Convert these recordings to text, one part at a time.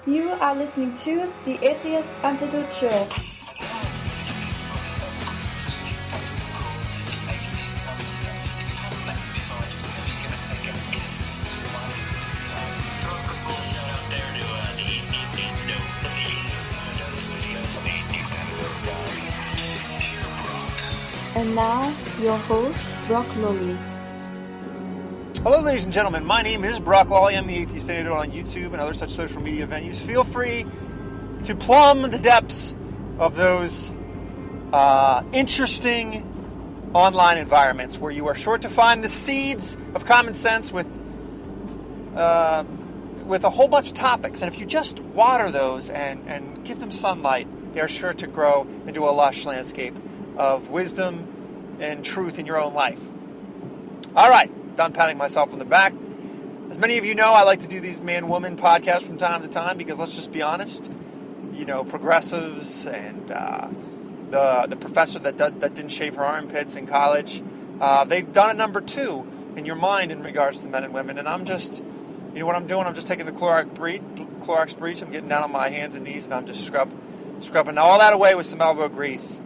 You are listening to the Atheist Antidote Show. And now, your host, Brock Lolly. Hello, ladies and gentlemen. My name is Brock Lolly. I'm the Atheist Antidote on YouTube and other such social media venues. Feel free to plumb the depths of those interesting online environments where you are sure to find the seeds of common sense with a whole bunch of topics. And if you just water those and give them sunlight, they are sure to grow into a lush landscape of wisdom and truth in your own life. All right. Done patting myself on the back. As many of you know, I like to do these man-woman podcasts from time to time because, let's just be honest, you know, progressives and the professor that didn't shave her armpits in college, they've done a number two in your mind in regards to men and women. And I'm just, you know what I'm doing? I'm just taking the Clorox breach. I'm getting down on my hands and knees, and I'm just scrubbing all that away with some elbow grease.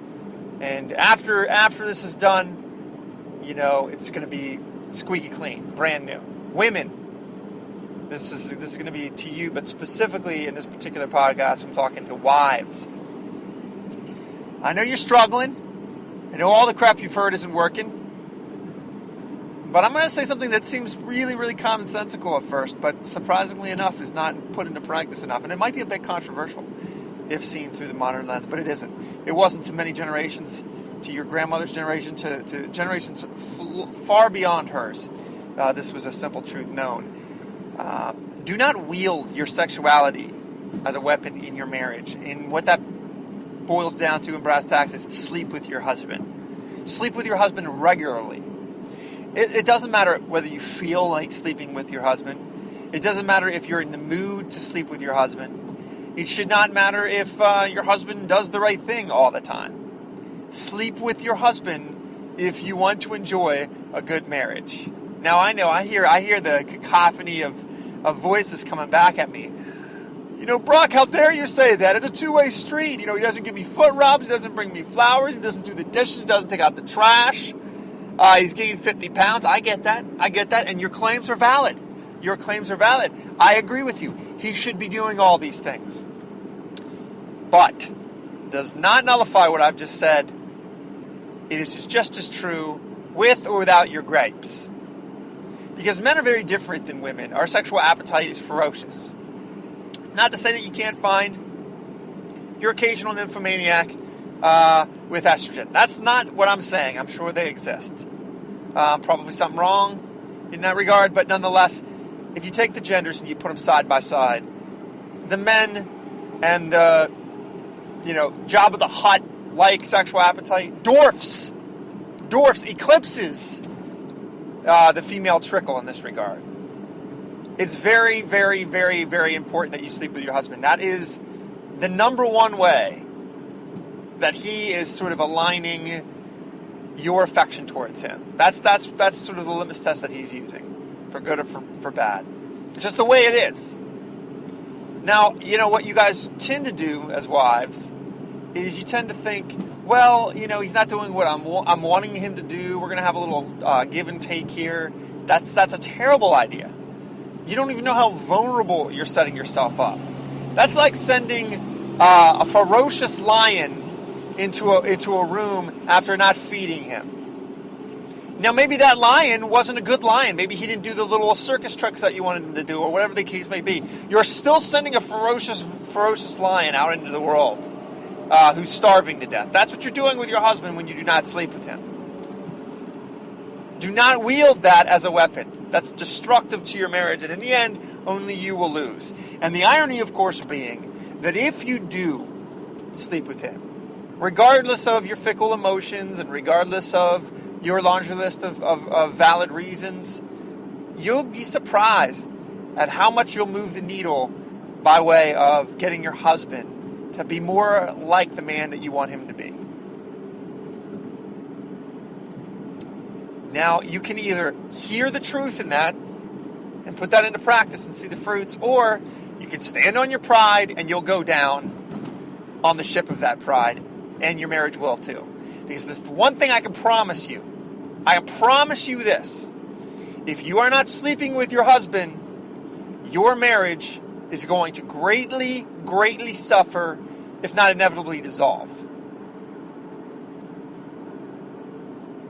And after this is done, you know, it's going to be squeaky clean, brand new. Women, this is going to be to you, but specifically in this particular podcast, I'm talking to wives. I know you're struggling. I know all the crap you've heard isn't working. But I'm going to say something that seems really, really commonsensical at first, but surprisingly enough is not put into practice enough. And it might be a bit controversial if seen through the modern lens, but it isn't. It wasn't to many generations, to your grandmother's generation, to generations far beyond hers. This was a simple truth known. Do not wield your sexuality as a weapon in your marriage. And what that boils down to in brass tacks is sleep with your husband. Sleep with your husband regularly. It doesn't matter whether you feel like sleeping with your husband. It doesn't matter if you're in the mood to sleep with your husband. It should not matter if your husband does the right thing all the time. Sleep with your husband if you want to enjoy a good marriage. Now I know I hear the cacophony of voices coming back at me. You know, Brock, how dare you say that? It's a two-way street. You know, he doesn't give me foot rubs, he doesn't bring me flowers, he doesn't do the dishes, he doesn't take out the trash. He's gained 50 pounds. I get that, and your claims are valid. I agree with you. He should be doing all these things. But does not nullify what I've just said. It is just as true with or without your gripes. Because men are very different than women. Our sexual appetite is ferocious. Not to say that you can't find your occasional nymphomaniac with estrogen. That's not what I'm saying. I'm sure they exist. Probably something wrong in that regard, but nonetheless, if you take the genders and you put them side by side, the men and the, Jabba the Hutt-like sexual appetite dwarfs, eclipses the female trickle in this regard. It's very, very, very, very important that you sleep with your husband. That is the number one way that he is sort of aligning your affection towards him. That's sort of the litmus test that he's using, for good or for bad. It's just the way it is. Now, you know what you guys tend to do as wives is you tend to think, well, he's not doing what I'm wanting him to do. We're going to have a little give and take here. That's a terrible idea. You don't even know how vulnerable you're setting yourself up. That's like sending a ferocious lion into a room after not feeding him. Now, maybe that lion wasn't a good lion. Maybe he didn't do the little circus tricks that you wanted him to do, or whatever the case may be. You're still sending a ferocious lion out into the world who's starving to death. That's what you're doing with your husband when you do not sleep with him. Do not wield that as a weapon. That's destructive to your marriage, and in the end, only you will lose. And the irony, of course, being that if you do sleep with him, regardless of your fickle emotions and regardless of your laundry list of valid reasons, you'll be surprised at how much you'll move the needle by way of getting your husband to be more like the man that you want him to be. Now, you can either hear the truth in that and put that into practice and see the fruits, or You can stand on your pride and you'll go down on the ship of that pride, and your marriage will too. Because the one thing I can promise you, this: if you are not sleeping with your husband, your marriage is going to greatly, greatly suffer, if not inevitably dissolve.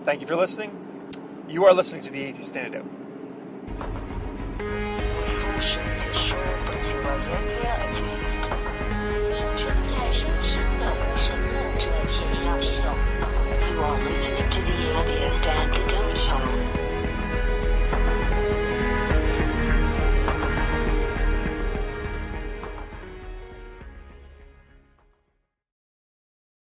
Thank you for listening. You are listening to The Atheist Antidote. Вы слушаете шоу «Противоядие атеист». 您正在收听的是无神论者解药秀。You are listening to The Atheist Antidote Show.